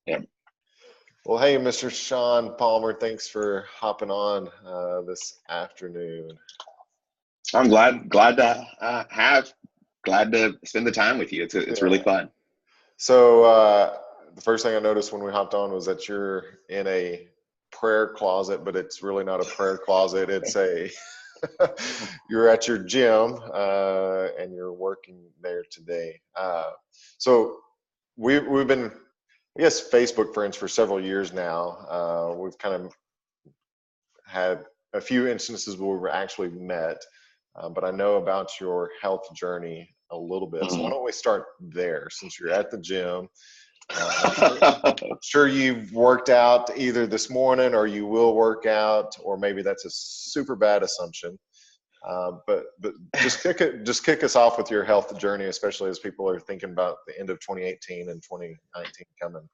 Yeah. Well, hey, Mr. Sean Palmer, thanks for hopping on this afternoon. I'm glad to spend the time with you. It's really Yeah. fun. So the first thing I noticed when we hopped on was that you're in a prayer closet, but it's really not a prayer closet. It's a you're at your gym and you're working there today. So we've been, I guess, Facebook friends for several years now. We've kind of had a few instances where we've actually met, but I know about your health journey a little bit. So why Mhm. don't we start there since you're at the gym? I'm sure you've worked out either this morning or you will work out, or maybe that's a super bad assumption. But just kick us off with your health journey, especially as people are thinking about the end of 2018 and 2019 coming.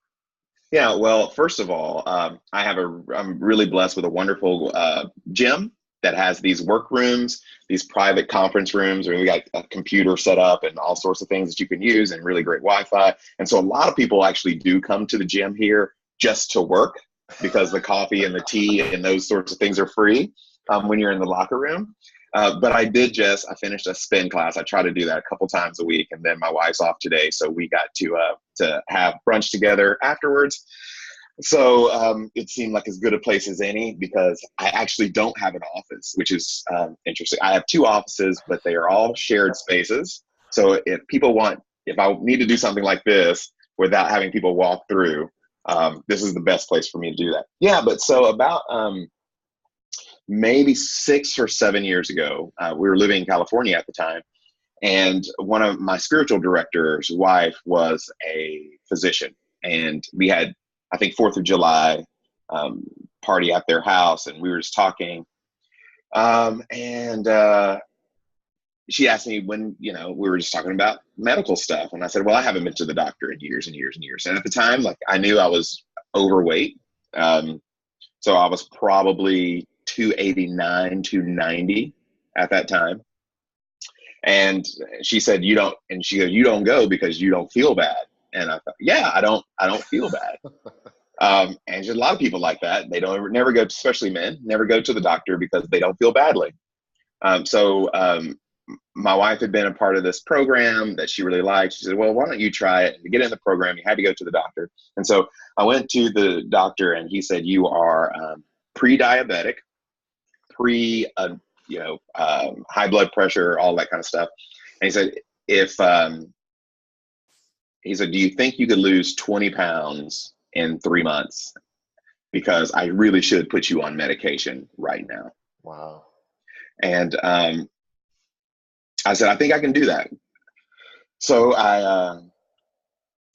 Yeah, well, first of all, I'm really blessed with a wonderful gym that has these work rooms, these private conference rooms, where we got a computer set up and all sorts of things that you can use, and really great Wi-Fi. And so a lot of people actually do come to the gym here just to work because the coffee and the tea and those sorts of things are free when you're in the locker room. But I finished a spin class. I try to do that a couple times a week, and then my wife's off today, so we got to have brunch together afterwards. So it seemed like as good a place as any because I actually don't have an office, which is interesting. I have two offices, but they are all shared spaces. So if I need to do something like this without having people walk through, this is the best place for me to do that. Yeah, but so about maybe 6 or 7 years ago, we were living in California at the time, and one of my spiritual director's wife was a physician, and we had, I think, Fourth of July party at their house, and we were just talking, and she asked me when, we were just talking about medical stuff, and I said, well, I haven't been to the doctor in years and years and years, and at the time, like, I knew I was overweight, so I was probably 289, 290 at that time. And she said, she goes, you don't go because you don't feel bad. And I thought, yeah, I don't feel bad. And there's a lot of people like that. They never go, especially men, never go to the doctor because they don't feel badly. So my wife had been a part of this program that she really liked. She said, well, why don't you try it? To get in the program, you had to go to the doctor. And so I went to the doctor, and he said, you are pre-diabetic, pre high blood pressure, all that kind of stuff. And he said, if he said, do you think you could lose 20 pounds in 3 months? Because I really should put you on medication right now. Wow. And I said, I think I can do that. So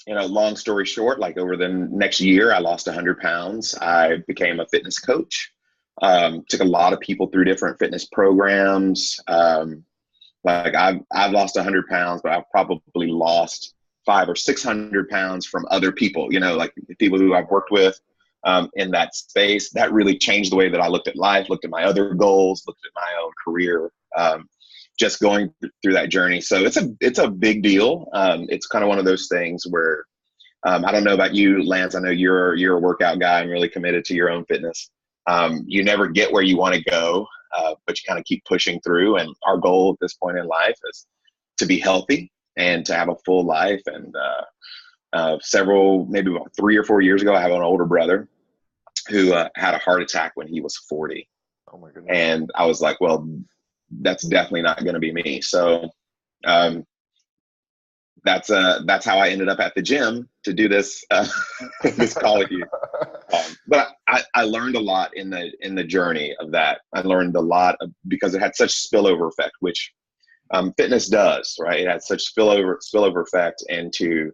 long story short, like over the next year, I lost 100 pounds. I became a fitness coach. Took a lot of people through different fitness programs. Like I've lost 100 pounds, but I've probably lost 500 or 600 pounds from other people, like people who I've worked with in that space. That really changed the way that I looked at life, looked at my other goals, looked at my own career, just going through that journey. So it's a big deal. It's kind of one of those things where I don't know about you, Lance. I know you're a workout guy and really committed to your own fitness. You never get where you want to go, but you kind of keep pushing through. And our goal at this point in life is to be healthy and to have a full life. And maybe about 3 or 4 years ago, I have an older brother who had a heart attack when he was 40. Oh my goodness. And I was like, well, that's definitely not going to be me. So that's how I ended up at the gym to do this this call with you. But I learned a lot in the journey of that. I learned a lot because it had such spillover effect, which fitness does, right? It had such spillover effect into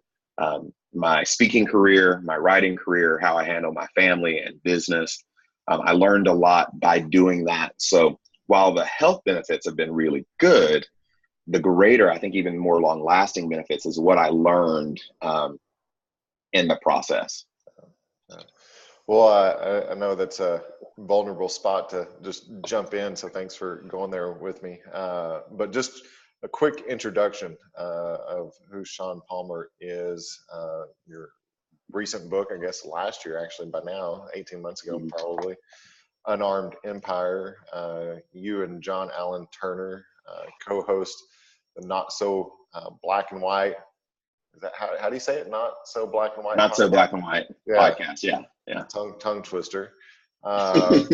my speaking career, my writing career, how I handle my family and business. I learned a lot by doing that. So while the health benefits have been really good, the greater, I think, even more long-lasting benefits is what I learned in the process. Well, I know that's a vulnerable spot to just jump in, so thanks for going there with me. But just a quick introduction of who Sean Palmer is. You're recent book, I guess last year actually by now, 18 months ago Mhm. probably, Unarmed Empire. You and John Allen Turner co-host the Not So Black and White. Is that how do you say it? Not So Black and White Not so podcast? black and white Yeah, podcast. Yeah. Yeah. tongue twister. Um,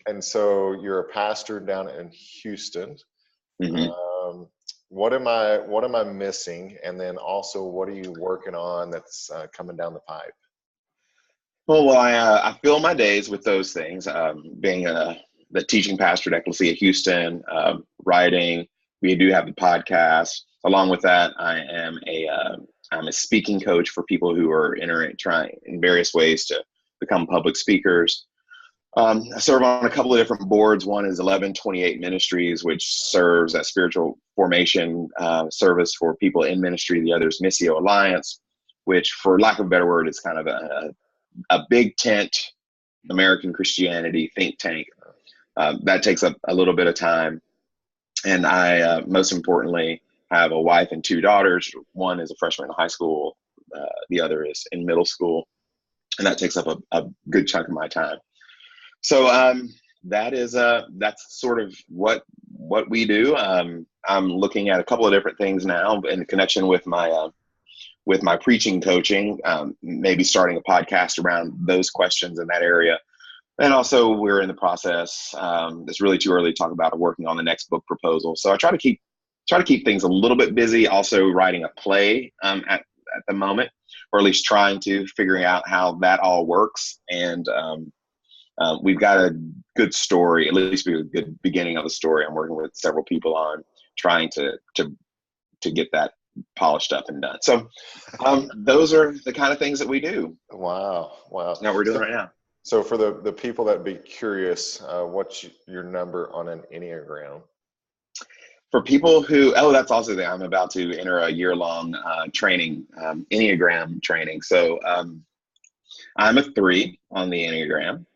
and so you're a pastor down in Houston. hmm Um, what am I missing? And then also, what are you working on that's coming down the pipe? Well, I fill my days with those things. Being the teaching pastor at Ecclesia Houston, writing. We do have the podcast. Along with that, I'm a speaking coach for people who are trying in various ways to become public speakers. I serve on a couple of different boards. One is 1128 Ministries, which serves as spiritual formation service for people in ministry. The other is Missio Alliance, which, for lack of a better word, is kind of a big tent American Christianity think tank. That takes up a little bit of time. And I, most importantly, have a wife and two daughters. One is a freshman in high school. The other is in middle school. And that takes up a good chunk of my time. So that's sort of what we do. I'm looking at a couple of different things now in connection with my preaching coaching, maybe starting a podcast around those questions in that area. And also, we're in the process. It's really too early to talk about working on the next book proposal. So I try to keep things a little bit busy. Also, writing a play at the moment, or at least trying to figuring out how that all works. And we've got a good story, at least a good beginning of the story. I'm working with several people on trying to get that polished up and done. So those are the kind of things that we do. Wow. That we're doing right now. So for the people that be curious, what's your number on an Enneagram? For people who, that's also the thing. I'm about to enter a year-long training, Enneagram training. So I'm a 3 on the Enneagram,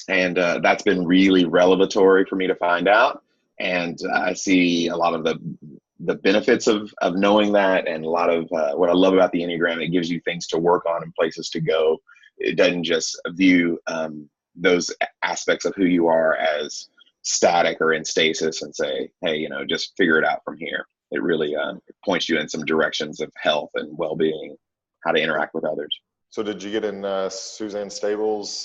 and that's been really revelatory for me to find out. And I see a lot of the benefits of knowing that, and a lot of what I love about the Enneagram. It gives you things to work on and places to go. It doesn't just view those aspects of who you are as static or in stasis and say, hey, just figure it out from here. It really points you in some directions of health and well-being, how to interact with others. So did you get in Suzanne Stable's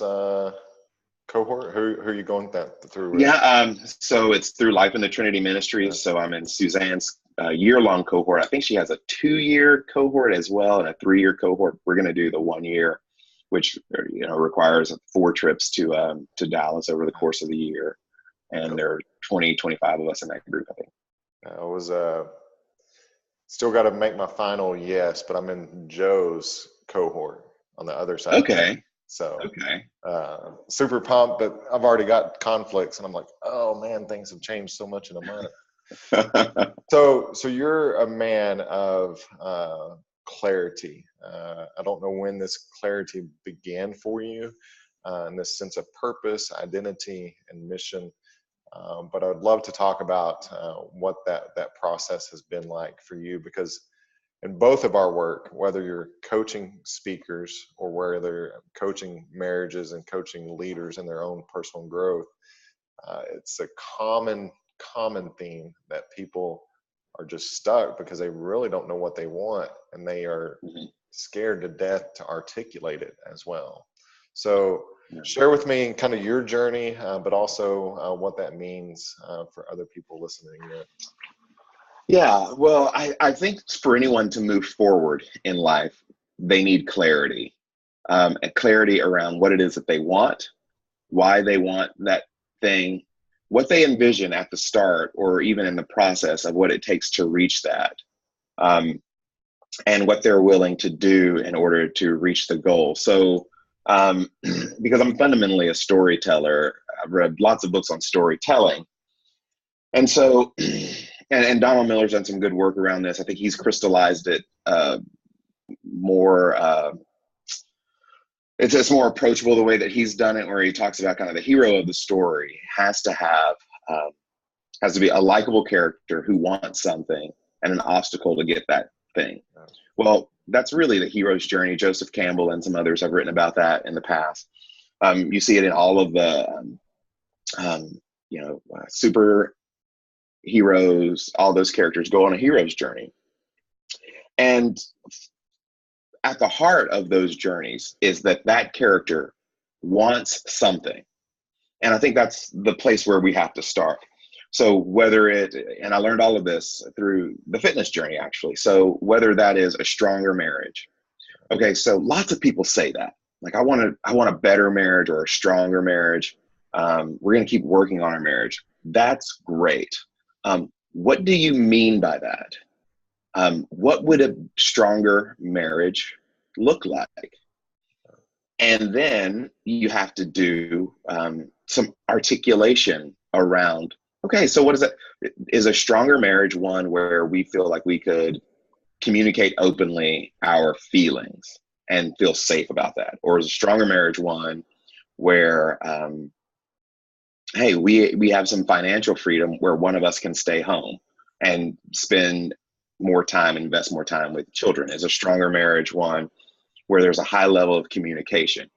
cohort? Who are you going through with? Yeah, so it's through Life in the Trinity Ministries. So I'm in Suzanne's year-long cohort. I think she has a 2-year cohort as well and a 3-year cohort. We're going to do the 1 year, which requires 4 trips to Dallas over the course of the year. And there are 25 of us in that group, I think. I was still got to make my final yes, but I'm in Joe's cohort on the other side. Okay. So okay. Super pumped, but I've already got conflicts, and I'm like, oh man, things have changed so much in a month. So you're a man of clarity. I don't know when this clarity began for you, in this sense of purpose, identity, and mission. But I'd love to talk about what that process has been like for you, because in both of our work, whether you're coaching speakers or whether you're coaching marriages and coaching leaders in their own personal growth, it's a common theme that people are just stuck because they really don't know what they want, and they are scared to death to articulate it as well. So share with me kind of your journey, but also what that means for other people listening in. Yeah, well, I think for anyone to move forward in life, they need clarity, and clarity around what it is that they want, why they want that thing, what they envision at the start or even in the process of what it takes to reach that, and what they're willing to do in order to reach the goal. So because I'm fundamentally a storyteller, I've read lots of books on storytelling. And so, and Donald Miller's done some good work around this. I think he's crystallized it more. It's more approachable the way that he's done it, where he talks about kind of the hero of the story has to be a likable character who wants something and an obstacle to get that thing. Well, that's really the hero's journey. Joseph Campbell and some others have written about that in the past. You see it in all of the super heroes. All those characters go on a hero's journey, and at the heart of those journeys is that character wants something. And I think that's the place where we have to start. So and I learned all of this through the fitness journey, actually. So whether that is a stronger marriage. Okay, so lots of people say that. Like, I want a better marriage or a stronger marriage. We're going to keep working on our marriage. That's great. What do you mean by that? What would a stronger marriage look like? And then you have to do some articulation around, okay, so what is it? Is a stronger marriage one where we feel like we could communicate openly our feelings and feel safe about that? Or is a stronger marriage one where, hey, we have some financial freedom where one of us can stay home and spend more time, invest more time with children? Is a stronger marriage one where there's a high level of communication?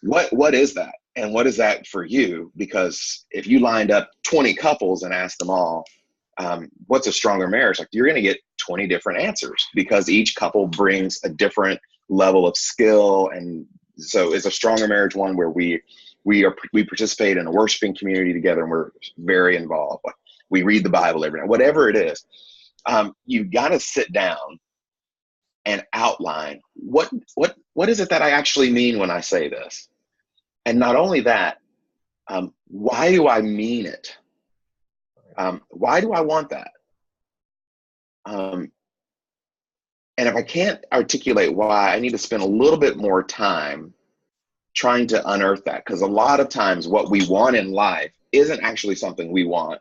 What is that? And what is that for you? Because if you lined up 20 couples and asked them all, what's a stronger marriage? Like, you're going to get 20 different answers because each couple brings a different level of skill. And so is a stronger marriage one where we participate in a worshiping community together and we're very involved. Like, we read the Bible every night, whatever it is. You've got to sit down and outline what is it that I actually mean when I say this? And not only that, why do I mean it? Why do I want that? And if I can't articulate why, I need to spend a little bit more time trying to unearth that, because a lot of times what we want in life isn't actually something we want.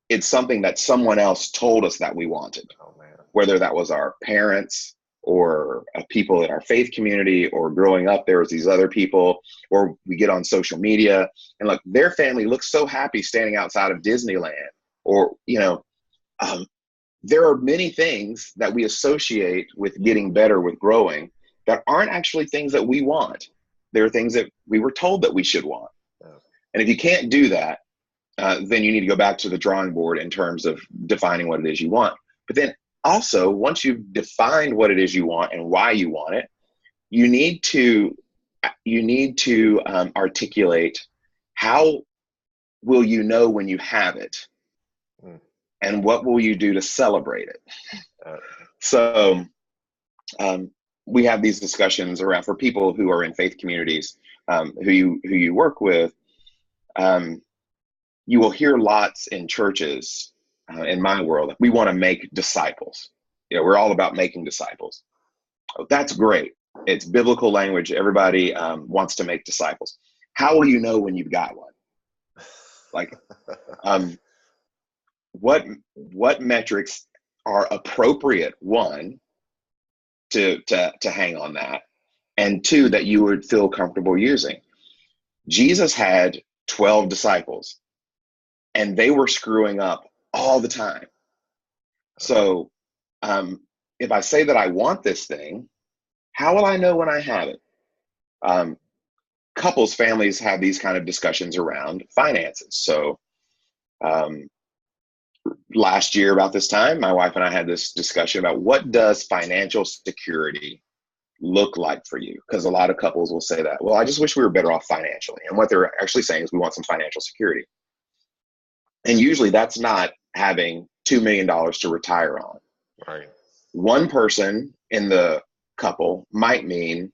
It's something that someone else told us that we wanted. Oh, man. Whether that was our parents or people in our faith community, or growing up, there was these other people, or we get on social media and look, their family looks so happy standing outside of Disneyland, or, there are many things that we associate with getting better, with growing, that aren't actually things that we want. They're things that we were told that we should want. And if you can't do that, then you need to go back to the drawing board in terms of defining what it is you want. But then also, once you've defined what it is you want and why you want it, you need to articulate how will you know when you have it, and what will you do to celebrate it. So we have these discussions around, for people who are in faith communities, who you work with. You will hear lots in churches, in my world, we want to make disciples. We're all about making disciples. Oh, that's great. It's biblical language. Everybody wants to make disciples. How will you know when you've got one? Like, what metrics are appropriate, one, to hang on that, and two, that you would feel comfortable using? Jesus had 12 disciples, and they were screwing up all the time. So if I say that I want this thing, how will I know when I have it? Couples, families have these kind of discussions around finances. So last year about this time, my wife and I had this discussion about, what does financial security look like for you? Because a lot of couples will say that, well, I just wish we were better off financially. And what they're actually saying is, we want some financial security. And usually that's not having $2 million to retire on. Right. One person in the couple might mean,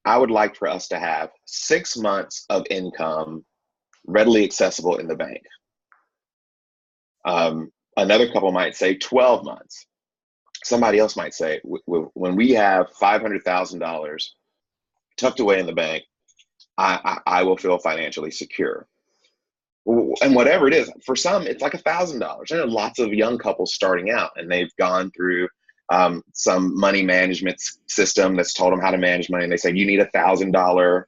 I would like for us to have 6 months of income readily accessible in the bank. Another couple might say 12 months. Somebody else might say, when we have $500,000 tucked away in the bank, I will feel financially secure. And whatever it is, for some, it's like $1,000. I know lots of young couples starting out, and they've gone through some money management system that's told them how to manage money. And they say, you need $1,000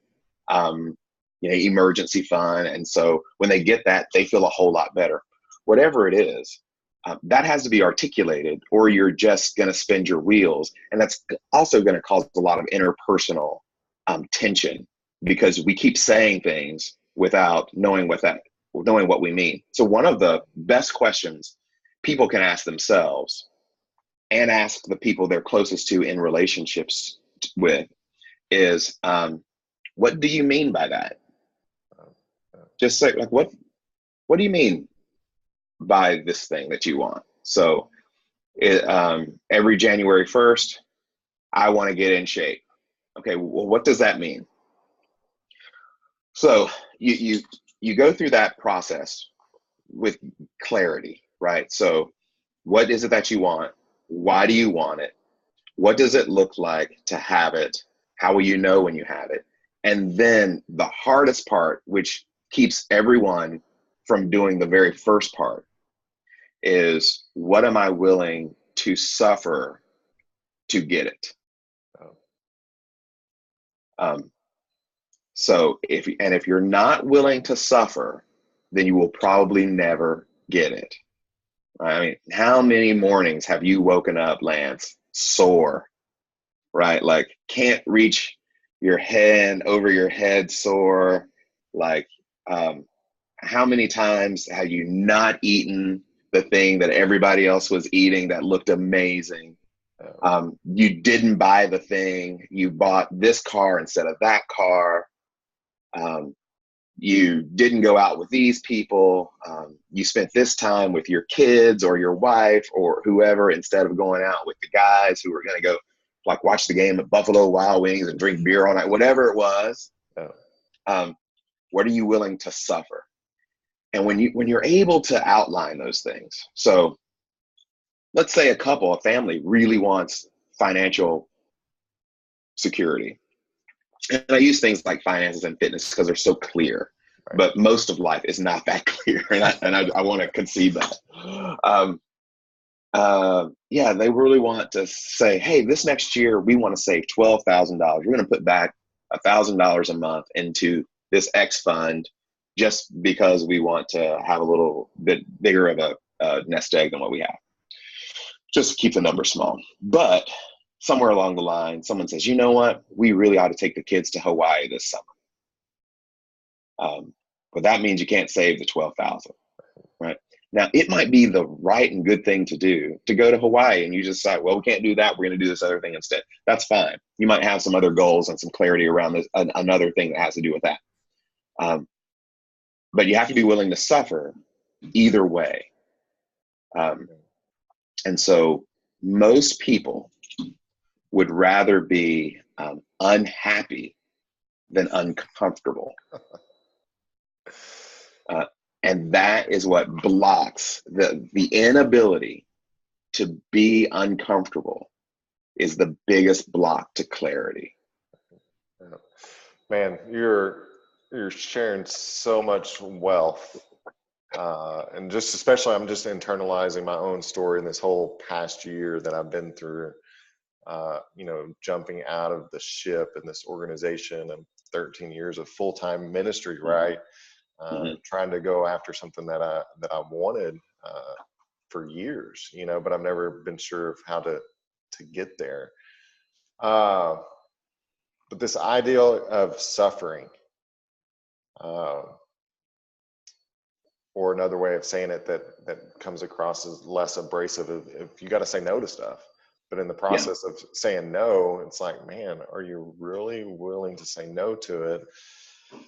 emergency fund. And so when they get that, they feel a whole lot better. Whatever it is, that has to be articulated, or you're just going to spin your wheels. And that's also going to cause a lot of interpersonal tension, because we keep saying things without knowing what we mean. So one of the best questions people can ask themselves and ask the people they're closest to in relationships with is, what do you mean by that? Just say, like, what do you mean by this thing that you want? So every January 1st, I want to get in shape. Okay, well, what does that mean? So you go through that process with clarity, right? So what is it that you want? Why do you want it? What does it look like to have it? How will you know when you have it? And then the hardest part, which keeps everyone from doing the very first part, is what am I willing to suffer to get it? So if you're not willing to suffer, then you will probably never get it. I mean, how many mornings have you woken up, Lance, sore, right? Like, can't reach your hand over your head sore? Like, how many times have you not eaten the thing that everybody else was eating that looked amazing? You didn't buy the thing. You bought this car instead of that car. You didn't go out with these people. You spent this time with your kids or your wife or whoever instead of going out with the guys who were going to go, like, watch the game at Buffalo Wild Wings and drink beer all night, whatever it was. What are you willing to suffer? And when you're able to outline those things, so let's say a family really wants financial security. And I use things like finances and fitness because they're so clear, right? But most of life is not that clear. And I want to concede that. Yeah, they really want to say, hey, this next year, we want to save $12,000. We're going to put back $1,000 a month into this X fund just because we want to have a little bit bigger of a nest egg than what we have. Just keep the number small. But somewhere along the line, someone says, you know what, we really ought to take the kids to Hawaii this summer. But that means you can't save the $12,000, right? Now, it might be the right and good thing to do to go to Hawaii, and you just decide, well, we can't do that. We're going to do this other thing instead. That's fine. You might have some other goals and some clarity around this, another thing that has to do with that. But you have to be willing to suffer either way. And so most people would rather be unhappy than uncomfortable. And that is what blocks the inability to be uncomfortable is the biggest block to clarity. Man, you're sharing so much wealth. And just especially, I'm just internalizing my own story in this whole past year that I've been through, jumping out of the ship in this organization and 13 years of full-time ministry, right? Trying to go after something that I wanted for years, but I've never been sure of how to get there. But this ideal of suffering, or another way of saying it that comes across as less abrasive, if you got to say no to stuff. But in the process of saying no, it's like, man, are you really willing to say no to it?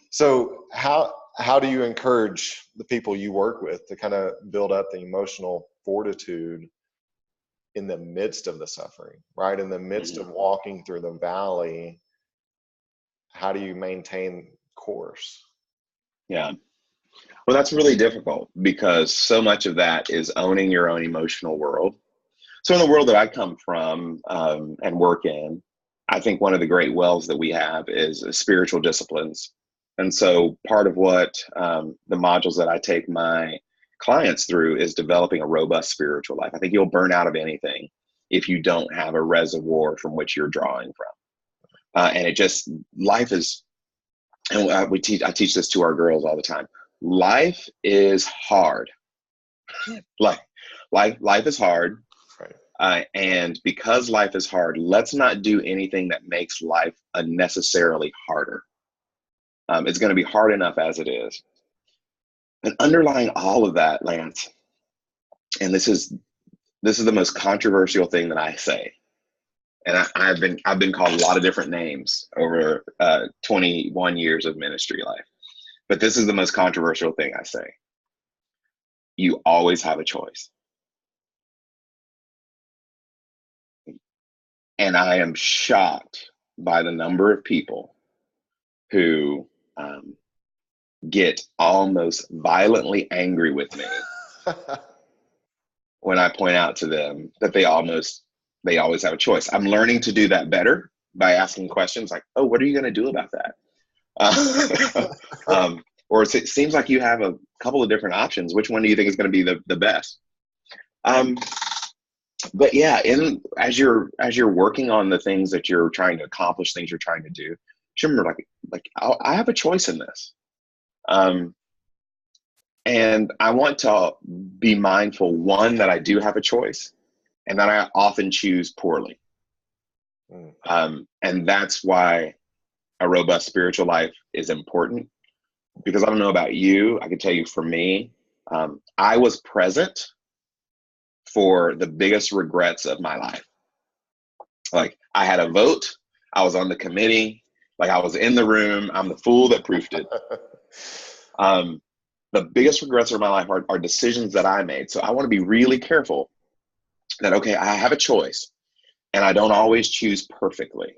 So how do you encourage the people you work with to kind of build up the emotional fortitude in the midst of the suffering, right? In the midst of walking through the valley, how do you maintain course? Yeah. Well, that's really difficult because so much of that is owning your own emotional world. So in the world that I come from and work in, I think one of the great wells that we have is spiritual disciplines. And so part of what the modules that I take my clients through is developing a robust spiritual life. I think you'll burn out of anything if you don't have a reservoir from which you're drawing from. And it just, life is, and I teach this to our girls all the time. Life is hard. Like, Life is hard. Right. And because life is hard, let's not do anything that makes life unnecessarily harder. It's going to be hard enough as it is. And underlying all of that, Lance, and this is the most controversial thing that I say. And I've been called a lot of different names over 21 years of ministry life. But this is the most controversial thing I say. You always have a choice. And I am shocked by the number of people who get almost violently angry with me when I point out to them that they always have a choice. I'm learning to do that better by asking questions like, oh, what are you going to do about that? Or it seems like you have a couple of different options. Which one do you think is going to be the best? But yeah, as you're working on the things that you're trying to accomplish, things you're trying to do, just remember, I have a choice in this. And I want to be mindful, one, that I do have a choice, and that I often choose poorly. And that's why a robust spiritual life is important. Because I don't know about you, I can tell you for me, I was present for the biggest regrets of my life. Like, I had a vote, I was on the committee, like I was in the room, I'm the fool that proofed it. The biggest regrets of my life are decisions that I made. So I want to be really careful that, okay, I have a choice and I don't always choose perfectly.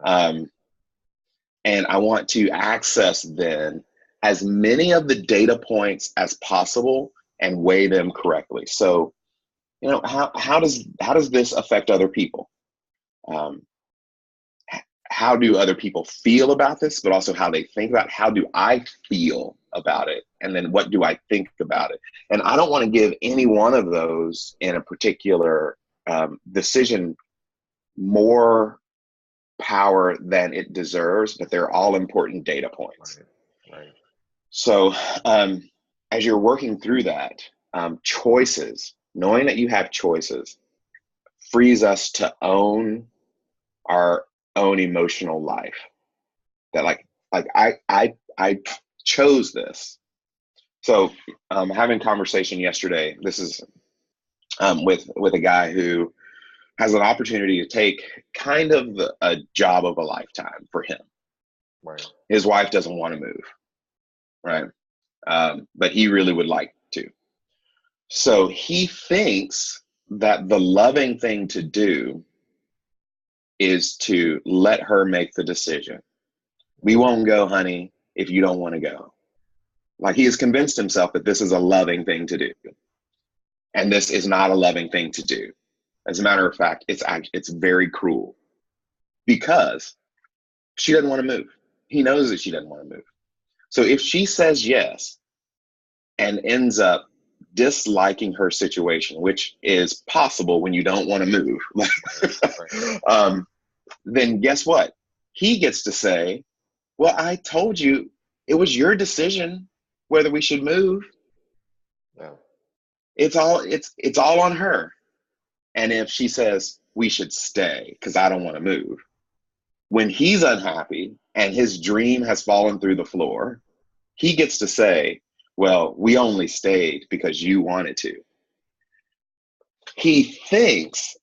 And I want to access then as many of the data points as possible and weigh them correctly. So, how does this affect other people? How do other people feel about this, but also how they think about it? How do I feel about it? And then what do I think about it? And I don't want to give any one of those in a particular decision more power than it deserves, but they're all important data points. Right. So as you're working through that, choices, knowing that you have choices, frees us to own our own emotional life. That I chose this. So having a conversation yesterday, this is with a guy who has an opportunity to take kind of a job of a lifetime for him. Right. His wife doesn't want to move, right? But he really would like to. So he thinks that the loving thing to do is to let her make the decision. We won't go, honey, if you don't want to go. Like, he has convinced himself that this is a loving thing to do. And this is not a loving thing to do. As a matter of fact, it's very cruel because she doesn't want to move. He knows that she doesn't want to move. So if she says yes and ends up disliking her situation, which is possible when you don't want to move, then guess what? He gets to say, well, I told you it was your decision whether we should move. Yeah. It's all on her. And if she says we should stay because I don't want to move, when he's unhappy and his dream has fallen through the floor, he gets to say, well, we only stayed because you wanted to. He thinks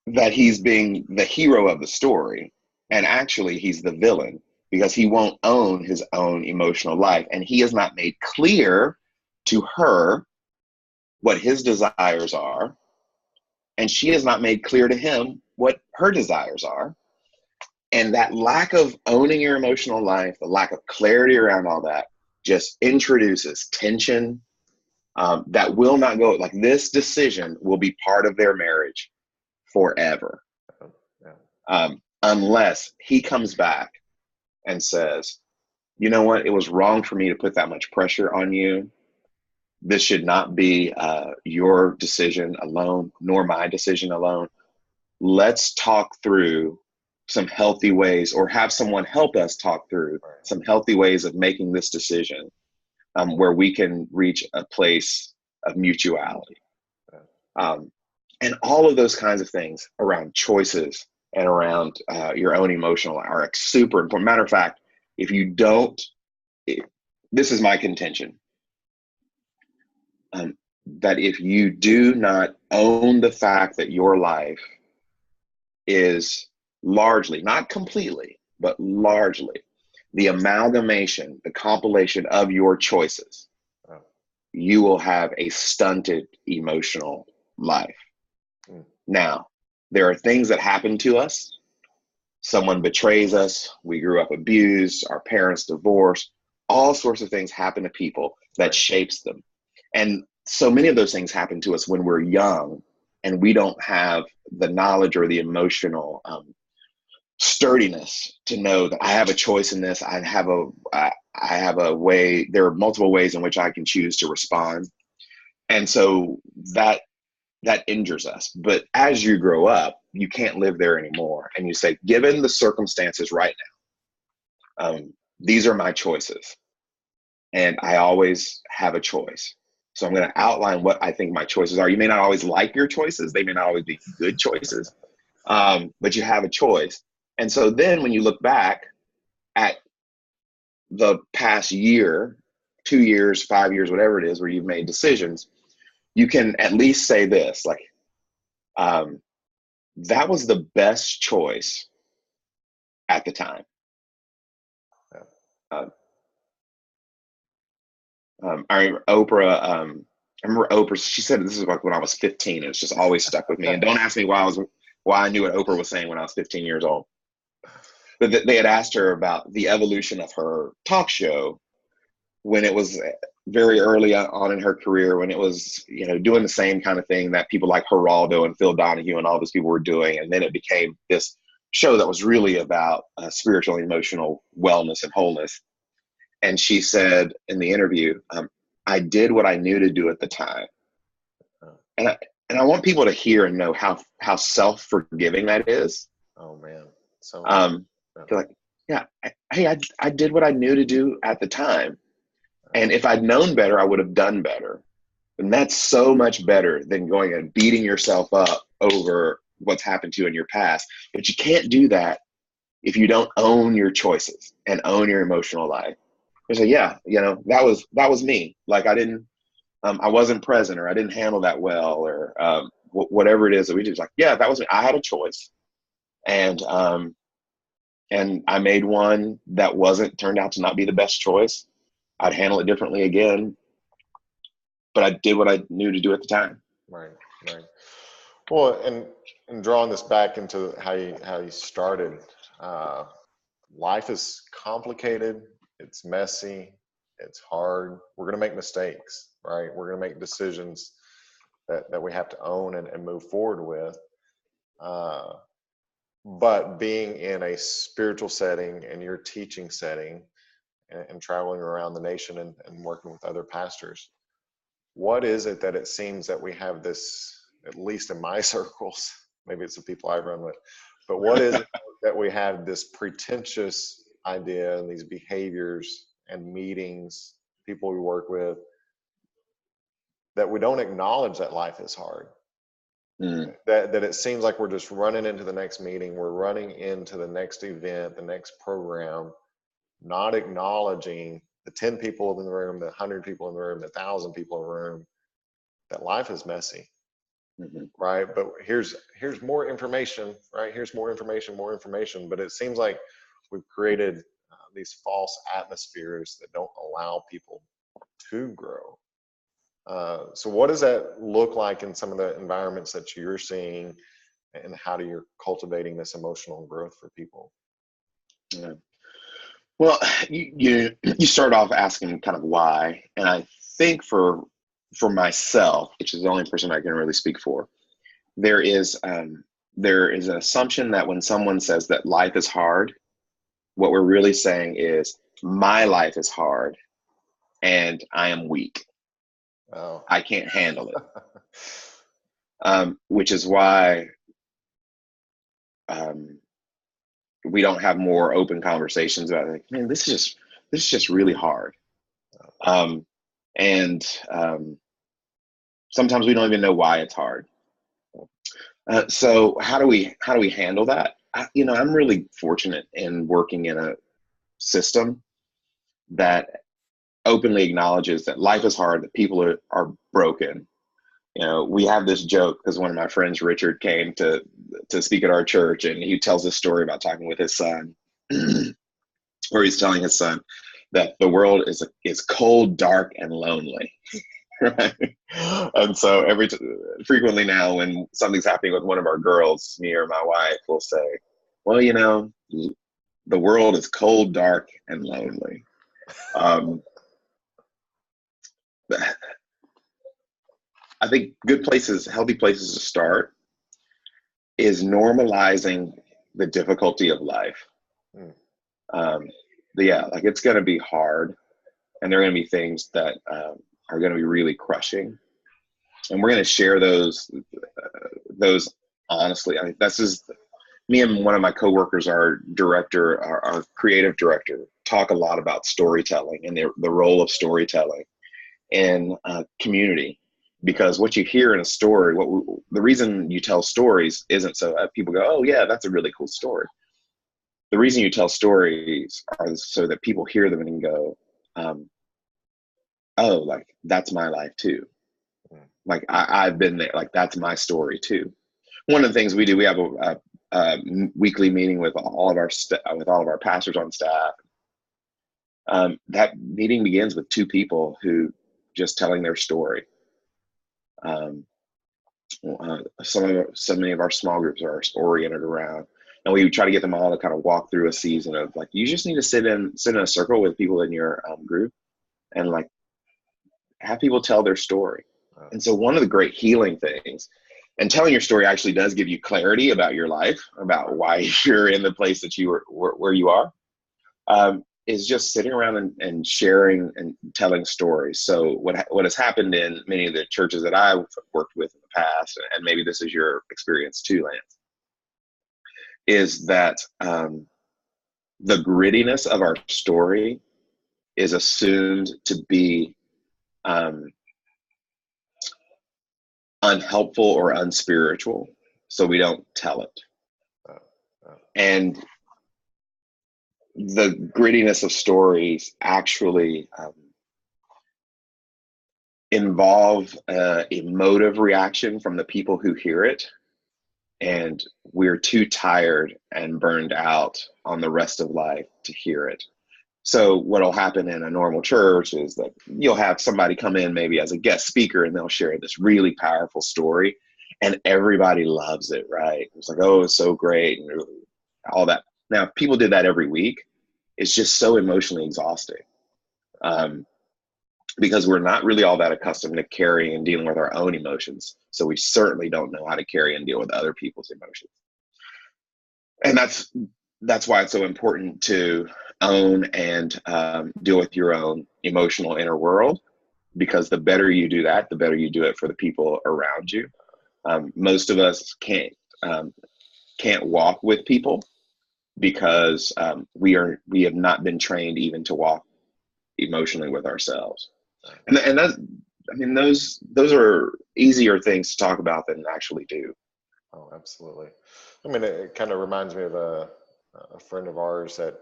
that he's being the hero of the story, and actually he's the villain because he won't own his own emotional life. And he has not made clear to her what his desires are. And she has not made clear to him what her desires are. And that lack of owning your emotional life, the lack of clarity around all that, just introduces tension that will not go. Like, this decision will be part of their marriage forever. Unless he comes back and says, you know what, it was wrong for me to put that much pressure on you. This should not be your decision alone, nor my decision alone. Let's talk through some healthy ways, or have someone help us talk through some healthy ways of making this decision where we can reach a place of mutuality. And all of those kinds of things around choices and around your own emotional are super important. Matter of fact, if you don't, this is my contention, that if you do not own the fact that your life is largely, not completely, but largely the amalgamation, the compilation of your choices, you will have a stunted emotional life. Now, there are things that happen to us. Someone betrays us. We grew up abused. Our parents divorced. All sorts of things happen to people that shapes them. And so many of those things happen to us when we're young, and we don't have the knowledge or the emotional sturdiness to know that I have a choice in this. I have a way. There are multiple ways in which I can choose to respond. And so that injures us. But as you grow up, you can't live there anymore. And you say, given the circumstances right now, these are my choices. And I always have a choice. So I'm going to outline what I think my choices are. You may not always like your choices. They may not always be good choices, but you have a choice. And so then when you look back at the past year, 2 years, 5 years, whatever it is, where you've made decisions, you can at least say this, like, that was the best choice at the time. I remember Oprah, she said, this is like when I was 15. It's just always stuck with me. And don't ask me why I knew what Oprah was saying when I was 15 years old. But they had asked her about the evolution of her talk show when it was very early on in her career, when it was, doing the same kind of thing that people like Geraldo and Phil Donahue and all those people were doing. And then it became this show that was really about spiritual and emotional wellness and wholeness. And she said in the interview, I did what I knew to do at the time. And I want people to hear and know how self-forgiving that is. Oh man. So feel like, yeah, I did what I knew to do at the time. And if I'd known better, I would have done better. And that's so much better than going and beating yourself up over what's happened to you in your past. But you can't do that if you don't own your choices and own your emotional life. You say, yeah, that was me. Like I wasn't present, or I didn't handle that well, or whatever it is that we do. It's like, yeah, that was me. I had a choice. And I made one that turned out to not be the best choice. I'd handle it differently again, but I did what I knew to do at the time. Right. Well, and drawing this back into how you started, life is complicated. It's messy. It's hard. We're going to make mistakes, right? We're going to make decisions that we have to own and move forward with. But being in a spiritual setting and your teaching setting, and traveling around the nation and working with other pastors, what is it that it seems that we have this, at least in my circles, maybe it's the people I run with, but what is it that we have this pretentious idea and these behaviors and meetings, people we work with, that we don't acknowledge that life is hard? That it seems like we're just running into the next meeting, we're running into the next event, the next program, not acknowledging the 10 people in the room, the 100 people in the room, the 1,000 people in the room, that life is messy, right? But here's more information, right? Here's more information. But it seems like we've created these false atmospheres that don't allow people to grow. So what does that look like in some of the environments that you're seeing, and how you're cultivating this emotional growth for people? Yeah. Well, you start off asking kind of why, and I think for myself, which is the only person I can really speak for, there is an assumption that when someone says that life is hard, what we're really saying is my life is hard, and I am weak. Oh. I can't handle it, which is why we don't have more open conversations about, like, man, this is just really hard. Sometimes we don't even know why it's hard. So how do we handle that? I'm really fortunate in working in a system that openly acknowledges that life is hard, that people are broken. We have this joke because one of my friends, Richard, came to speak at our church, and he tells this story about talking with his son, where he's telling his son that the world is cold, dark, and lonely. Right? And so frequently now, when something's happening with one of our girls, me or my wife will say, well, the world is cold, dark, and lonely. I think healthy places to start is normalizing the difficulty of life. Like it's going to be hard, and there are going to be things that are going to be really crushing, and we're going to share those honestly. I mean, this is me and one of my coworkers, our creative director, talk a lot about storytelling and the role of storytelling in community. Because what you hear in a story, the reason you tell stories isn't so that people go, oh yeah, that's a really cool story. The reason you tell stories are so that people hear them and go, oh, like that's my life too. Like I've been there. Like that's my story too. One of the things we do, we have a weekly meeting with all of our pastors on staff. That meeting begins with two people who just telling their story. So many of our small groups are oriented around, and we try to get them all to kind of walk through a season of like, you just need to sit in a circle with people in your group and like have people tell their story. And so one of the great healing things, and telling your story actually does give you clarity about your life, about why you're in the place that you where you are, is just sitting around and sharing and telling stories. So what has happened in many of the churches that I've worked with in the past, and maybe this is your experience too, Lance, is that the grittiness of our story is assumed to be unhelpful or unspiritual, so we don't tell it. And the grittiness of stories actually involve emotive reaction from the people who hear it, and we're too tired and burned out on the rest of life to hear it. So what'll happen in a normal church is that you'll have somebody come in maybe as a guest speaker, and they'll share this really powerful story, and everybody loves it, right? It's like, oh, it's so great, and all that. Now, if people did that every week, it's just so emotionally exhausting, because we're not really all that accustomed to carrying and dealing with our own emotions. So we certainly don't know how to carry and deal with other people's emotions. And that's why it's so important to own and deal with your own emotional inner world, because the better you do that, the better you do it for the people around you. Most of us can't walk with people because we have not been trained even to walk emotionally with ourselves. And that's, I mean, those are easier things to talk about than actually do. Oh, absolutely. I mean, it kind of reminds me of a friend of ours that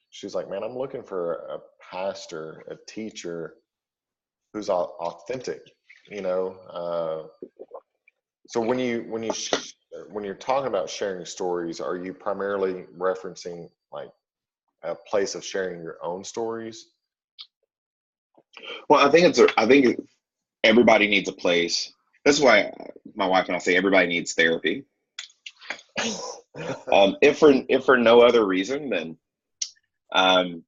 she's like, man, I'm looking for a pastor, a teacher who's authentic, So when you're talking about sharing stories, are you primarily referencing like a place of sharing your own stories? Well, I think everybody needs a place. That's why my wife and I say everybody needs therapy. If for no other reason, then I mean,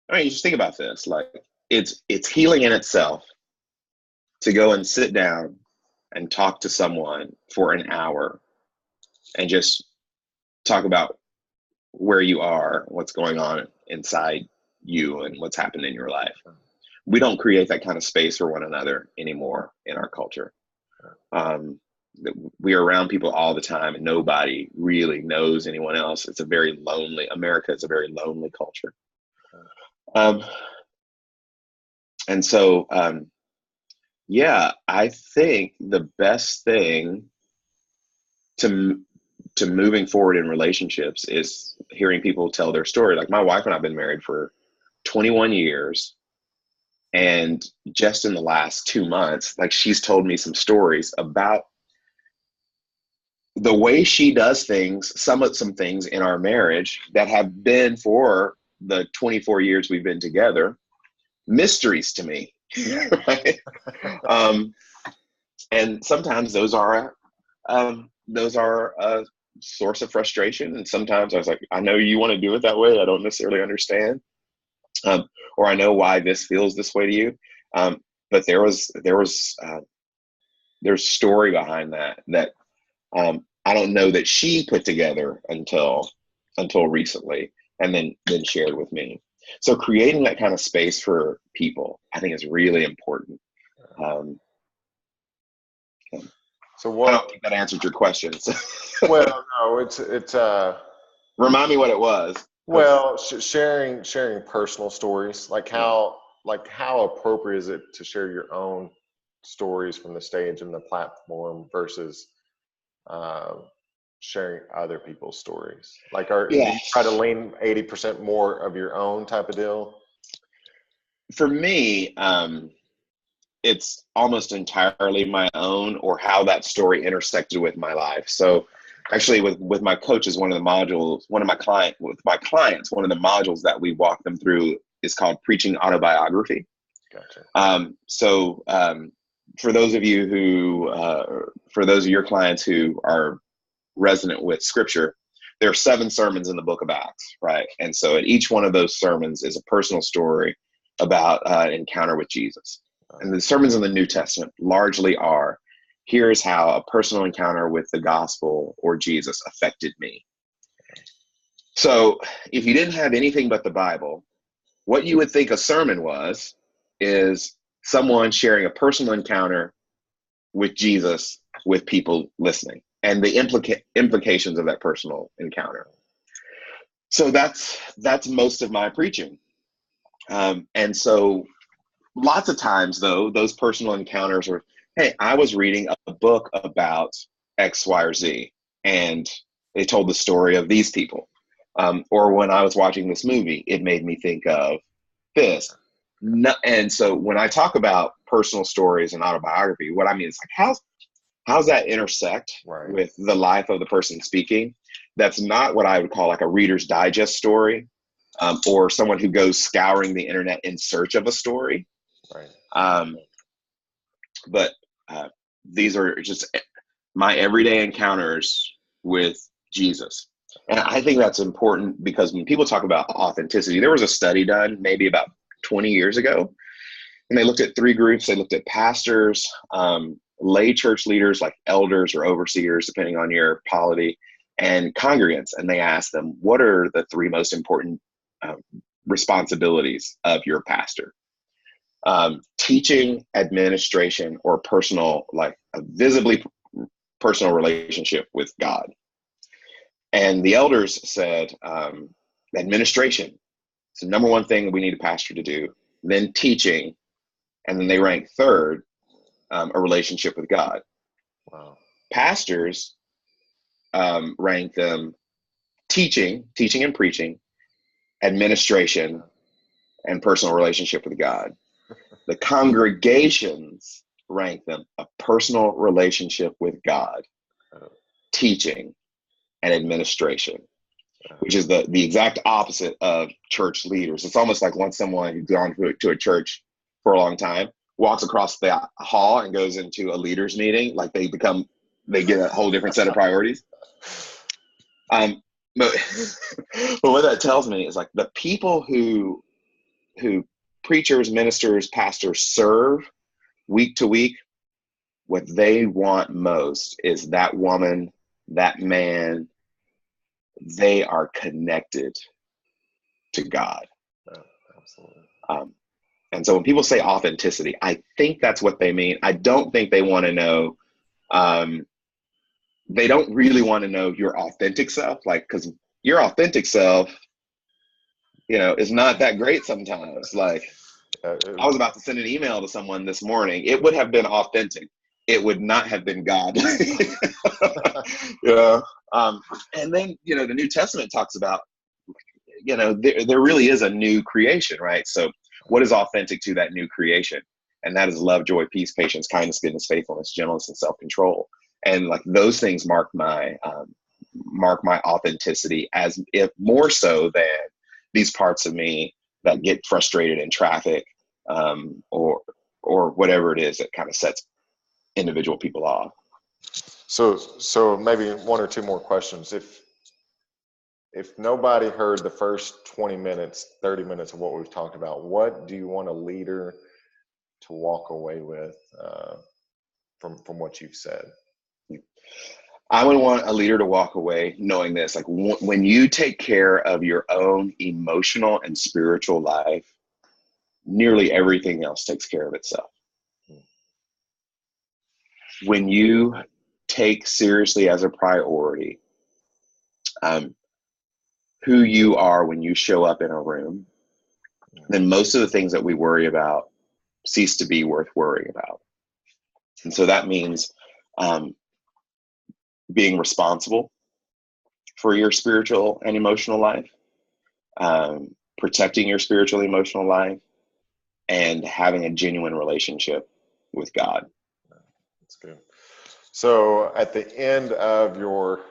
you just think about this. Like it's healing in itself to go and sit down and talk to someone for an hour and just talk about where you are, what's going on inside you, and what's happened in your life. We don't create that kind of space for one another anymore in our culture. We are around people all the time, and nobody really knows anyone else. America is a very lonely culture. And so Yeah, I think the best thing to to moving forward in relationships is hearing people tell their story. Like my wife and I've been married for 21 years, and just in the last 2 months, like she's told me some stories about the way she does things, some things in our marriage that have been for the 24 years we've been together, mysteries to me. Right? Um, and sometimes those are a source of frustration. And sometimes I was like, I know you want to do it that way. I don't necessarily understand. Or I know why this feels this way to you. But there's story behind that I don't know that she put together until recently, and then shared with me. So creating that kind of space for people, I think, is really important. Um, So I don't think that answered your question. So well, no, it's remind me what it was. well, sharing personal stories, like how appropriate is it to share your own stories from the stage and the platform versus uh, sharing other people's stories? Like, do Yeah. you try to lean 80% more of your own type of deal? For me, it's almost entirely my own, or how that story intersected with my life. So actually with my coaches, one of my clients, one of the modules that we walk them through is called Preaching Autobiography. Gotcha. For those of your clients who are resonant with scripture, there are 7 sermons in the book of Acts, right? And so in each one of those sermons is a personal story about an encounter with Jesus. And the sermons in the New Testament largely are, here's how a personal encounter with the gospel or Jesus affected me. So if you didn't have anything but the Bible, what you would think a sermon was is someone sharing a personal encounter with Jesus with people listening, and the implications of that personal encounter. So that's most of my preaching. And so lots of times, though, those personal encounters are, hey, I was reading a book about X, Y, or Z, and they told the story of these people. Or when I was watching this movie, it made me think of this. And so when I talk about personal stories and autobiography, what I mean is like, how's that intersect with the life of the person speaking? That's not what I would call like a Reader's Digest story, or someone who goes scouring the internet in search of a story. Right. But these are just my everyday encounters with Jesus. And I think that's important because when people talk about authenticity, there was a study done maybe about 20 years ago, and they looked at 3 groups. They looked at pastors, lay church leaders like elders or overseers, depending on your polity, and congregants. And they asked them, what are the 3 most important responsibilities of your pastor? Teaching, administration, or personal, like a visibly personal relationship with God. And the elders said administration. It's the number one thing that we need a pastor to do. Then teaching, and then they rank third, a relationship with God. Wow. Pastors rank them teaching and preaching, administration, and personal relationship with God. The congregations rank them a personal relationship with God, teaching, and administration, which is the exact opposite of church leaders. It's almost like when someone who's gone to a church for a long time walks across the hall and goes into a leaders meeting, like they get a whole different set of priorities. But what that tells me is like the people who preachers, ministers, pastors serve week to week, what they want most is that woman, that man, they are connected to God. Oh, absolutely. And so when people say authenticity, I think that's what they mean. I don't think they want to know, they don't really want to know your authentic self, like, because your authentic self, is not that great sometimes. Like, I was about to send an email to someone this morning. It would have been authentic. It would not have been God. Yeah. And then, the New Testament talks about, there really is a new creation, right? So what is authentic to that new creation? And that is love, joy, peace, patience, kindness, goodness, faithfulness, gentleness, and self-control. And like those things mark my authenticity, as if more so than these parts of me that get frustrated in traffic, or whatever it is that kind of sets individual people off. So maybe one or two more questions. If nobody heard the first 20 minutes, 30 minutes of what we've talked about, what do you want a leader to walk away with from what you've said? I would want a leader to walk away knowing this, like when you take care of your own emotional and spiritual life, nearly everything else takes care of itself. When you take seriously as a priority who you are when you show up in a room, then most of the things that we worry about cease to be worth worrying about. And so that means being responsible for your spiritual and emotional life, protecting your spiritual and emotional life, and having a genuine relationship with God. That's good. So at the end of your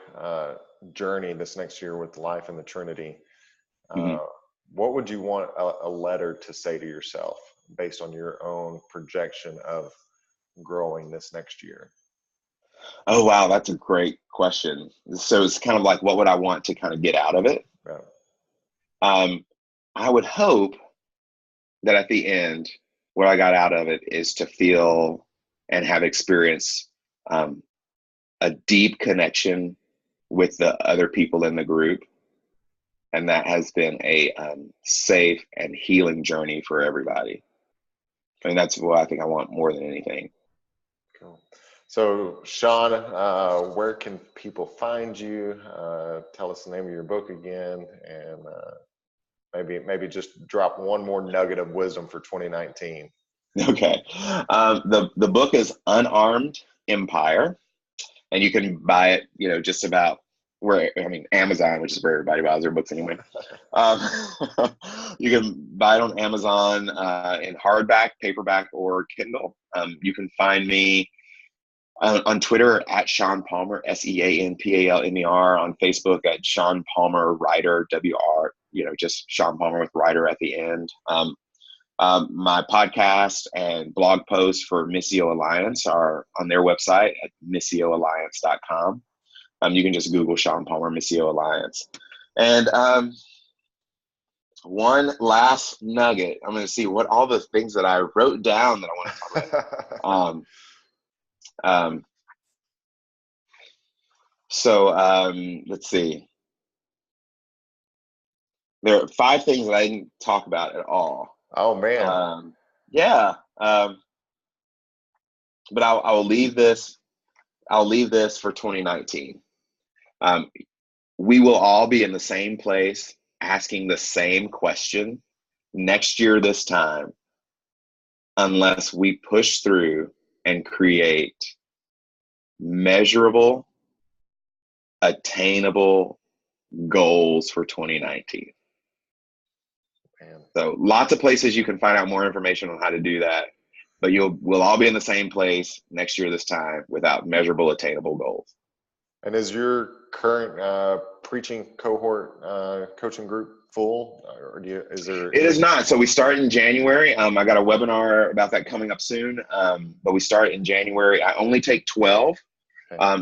journey this next year with life in the Trinity, what would you want a letter to say to yourself based on your own projection of growing this next year? Oh, wow. That's a great question. So it's kind of like, what would I want to kind of get out of it? Yeah. I would hope that at the end, what I got out of it is to feel and have experienced a deep connection with the other people in the group. And that has been a safe and healing journey for everybody. And that's what I think I want more than anything. Cool. So Sean, where can people find you? Tell us the name of your book again, and maybe just drop one more nugget of wisdom for 2019. Okay. The book is Unarmed Empire, and you can buy it, just about Amazon, which is where everybody buys their books anyway. You can buy it on Amazon in hardback, paperback, or Kindle. You can find me on Twitter at Sean Palmer, SeanPalmer, on Facebook at Sean Palmer Writer, WR, just Sean Palmer with writer at the end. My podcast and blog posts for Missio Alliance are on their website at missioalliance.com. You can just Google Sean Palmer Missio Alliance. And one last nugget. I'm going to see what all the things that I wrote down that I want to talk about. Let's see. There are 5 things that I didn't talk about at all. Oh man. Yeah. But I'll leave this. I'll leave this for 2019. We will all be in the same place asking the same question next year this time, unless we push through and create measurable, attainable goals for 2019. Man. So lots of places you can find out more information on how to do that, but we'll all be in the same place next year this time without measurable, attainable goals. And is your current preaching cohort coaching group full, or is there? It is not. So we start in January. I got a webinar about that coming up soon, but we start in January. I only take 12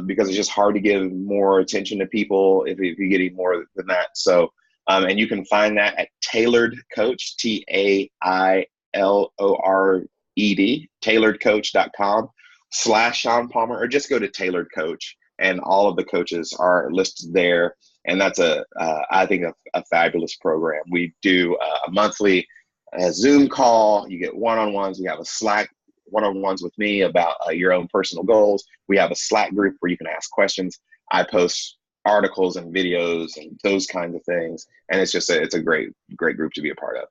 because it's just hard to give more attention to people if you're getting more than that. So, and you can find that at Tailored Coach, TAILORED, tailoredcoach.com/Sean Palmer, or just go to Tailored Coach, and all of the coaches are listed there. And that's I think a fabulous program. We do a monthly Zoom call. You get one-on-ones. We have a Slack one-on-ones with me about your own personal goals. We have a Slack group where you can ask questions. I post articles and videos and those kinds of things. And it's just it's a great group to be a part of.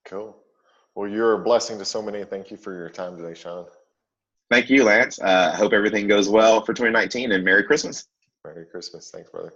Cool. Well, you're a blessing to so many. Thank you for your time today, Sean. Thank you, Lance. I hope everything goes well for 2019, and Merry Christmas. Merry Christmas. Thanks, brother.